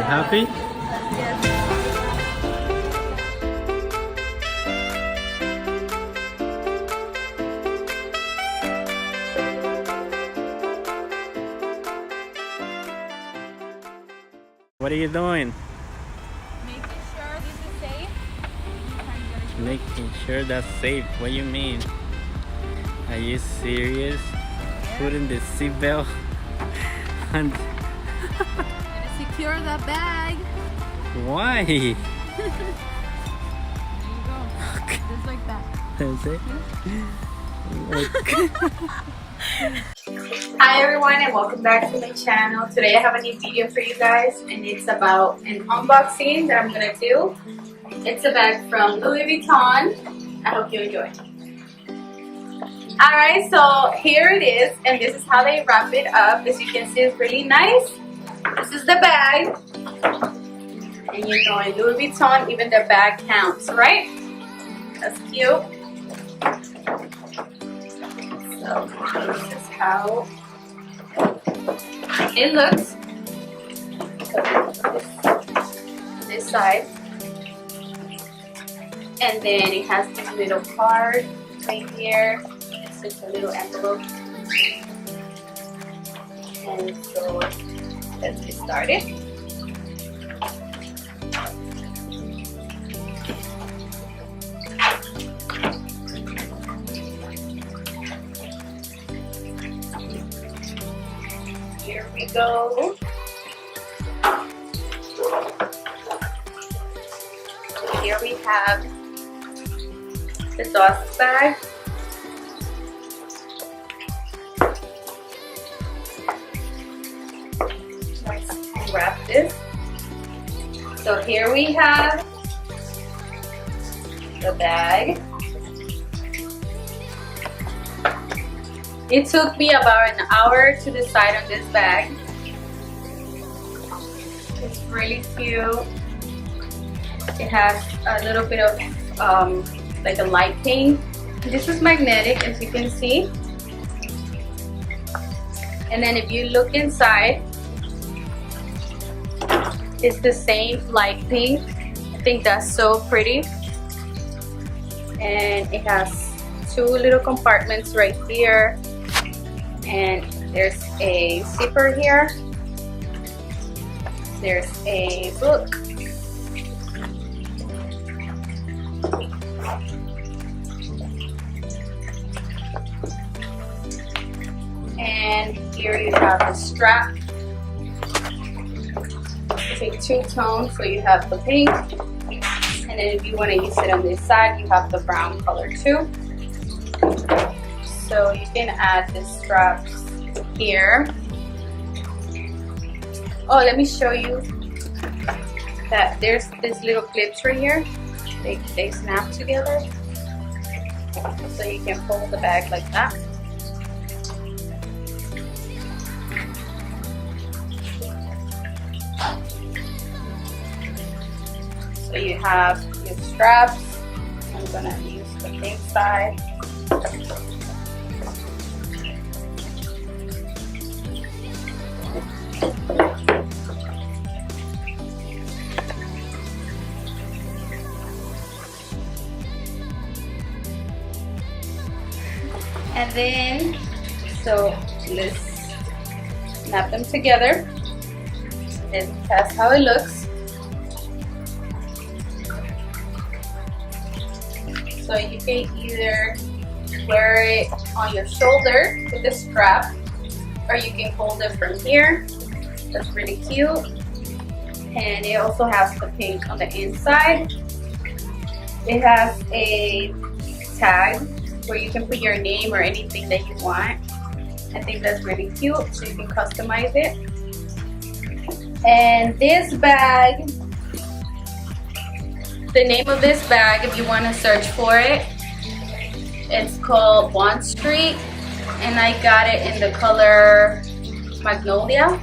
happy? Yes. What are you doing? Making sure this is safe. Making sure that's safe. What do you mean? Are you serious? Putting the seatbelt on. Secure the bag. Why? There you go. Okay. Just like that. That's it? Hi everyone and welcome back to my channel. Today I have a new video for you guys and it's about an unboxing that I'm gonna do. It's a bag from Louis Vuitton. I hope you enjoy. Alright, so here it is and this is how they wrap it up. As you can see, it's really nice. This is the bag. And you know, in Louis Vuitton, even the bag counts, right? That's cute. So this is how it looks. This side, and then it has this little card right here. It's just a little envelope, and so let's get started. Here we go. Here we have the dust bag. Let's unwrap this. So here we have the bag. It took me about an hour to decide on this bag. It's really cute. It has a little bit of like a light pink. This is magnetic, as you can see. And then if you look inside, it's the same light pink. I think that's so pretty. And it has two little compartments right here. And there's a zipper here. There's a book. And here you have the strap. It's a two-tone, so you have the pink. And then if you want to use it on this side, you have the brown color too. So you can add the straps here. Oh, let me show you that there's this little clips right here. They snap together. So you can fold the bag like that. So you have your straps. I'm gonna use the pink side. And then, so let's snap them together. And that's how it looks. So you can either wear it on your shoulder with a strap, or you can hold it from here. That's really cute. And it also has the pink on the inside. It has a tag where you can put your name or anything that you want. I think that's really cute, so you can customize it. And this bag, the name of this bag, if you want to search for it, it's called Bond Street, and I got it in the color Magnolia.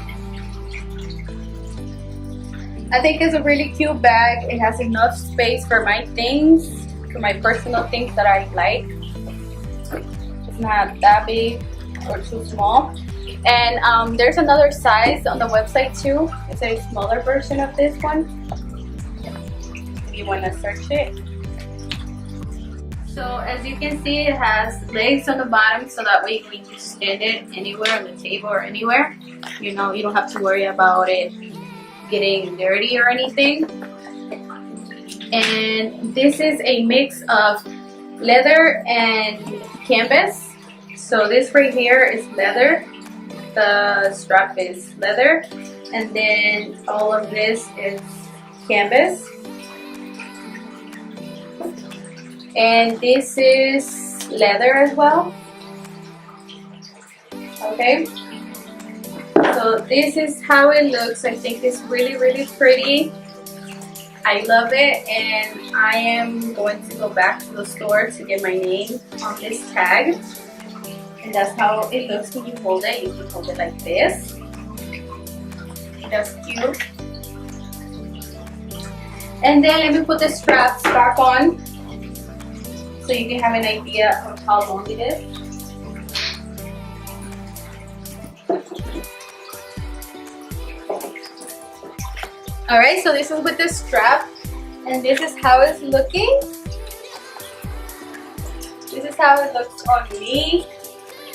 I think it's a really cute bag. It has enough space for my things, for my personal things that I like. It's not that big or too small. And there's another size on the website too. It's a smaller version of this one if you want to search it. So as you can see, it has legs on the bottom, so that way when you stand it anywhere on the table or anywhere, you know, you don't have to worry about it getting dirty or anything. And this is a mix of leather and canvas. So this right here is leather, the strap is leather, and then all of this is canvas. And this is leather as well. Okay, so this is how it looks. I think it's really, really pretty. I love it, and I am going to go back to the store to get my name on this tag. And that's how it looks when you hold it. You can hold it like this. That's cute. And then let me put the straps back on, so you can have an idea of how long it is. Alright, so this is with the strap, and this is how it's looking. This is how it looks on me.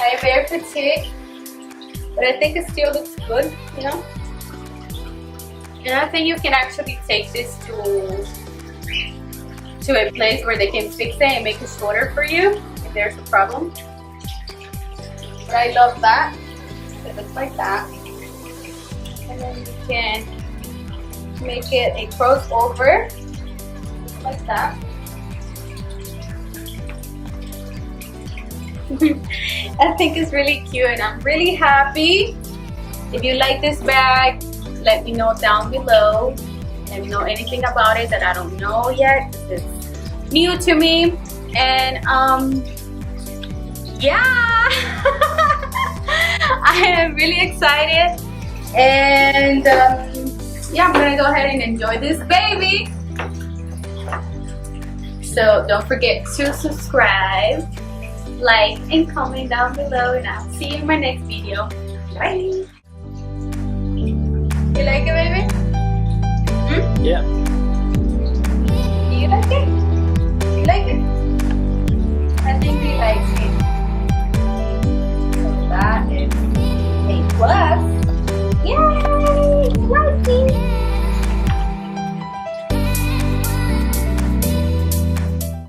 I am very petite, but I think it still looks good, you know. And I think you can actually take this to a place where they can fix it and make it shorter for you if there's a problem. But I love that. It looks like that. And then you can make it a crossover like that. I think it's really cute, and I'm really happy. If you like this bag, let me know down below. Let me know anything about it that I don't know yet. It's new to me, and yeah. I am really excited, and yeah, I'm gonna go ahead and enjoy this baby. So don't forget to subscribe, like, and comment down below, and I'll see you in my next video. Bye. You like it, baby? Hmm? Yeah. Do you like it? You like it? I think we